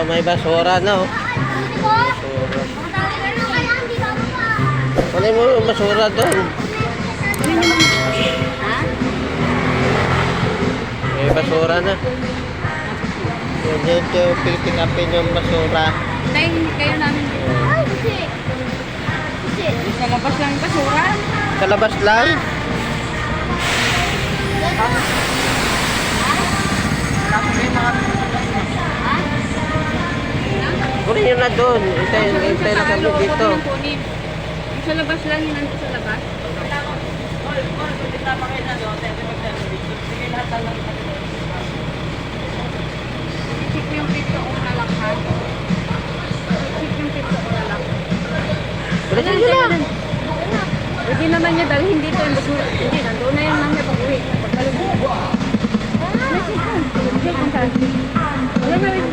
may basura na oh. Basura. Kunin mo yung basura doon. May basura na. Yan yung pick upin yung basura. Tay, hindi kayo namin. Sa labas lang yung basura. Sa labas lang? Kunin nyo na doon. Hintay na kami dito. Yung sa labas lang, yun nandito sa labas. Check mo yung pito kung nalakhan. Check yung pito kung nalakhan. Kunin nyo na. Pwede naman niya dalhin dito yung basura. Hindi, nandoon na yung mga pag-uwi. Pagkalim mo. Check kung saan. Wala na rin.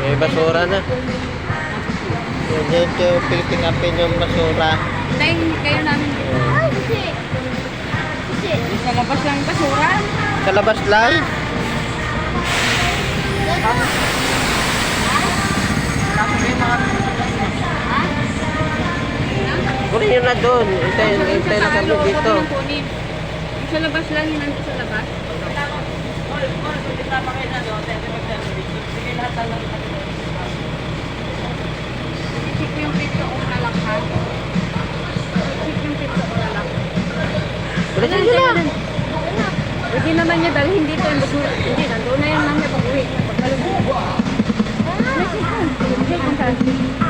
May basura na. Yan yung pick upin yung basura. Tay, hindi kayo namin. Sa labas lang yung basura. Sa labas lang? Kunin nyo na doon. Hintay na kami dito. Yung sa labas lang, yun nandito sa labas. Check mo yung pito kung nalakhan. Check yung pito kung nalakhan. Kunin nyo na. Pwede naman niya dalhin dito yung basura. Hindi, nandoon na yung mga pag-uwi. Pagkalim mo. Check kung saan.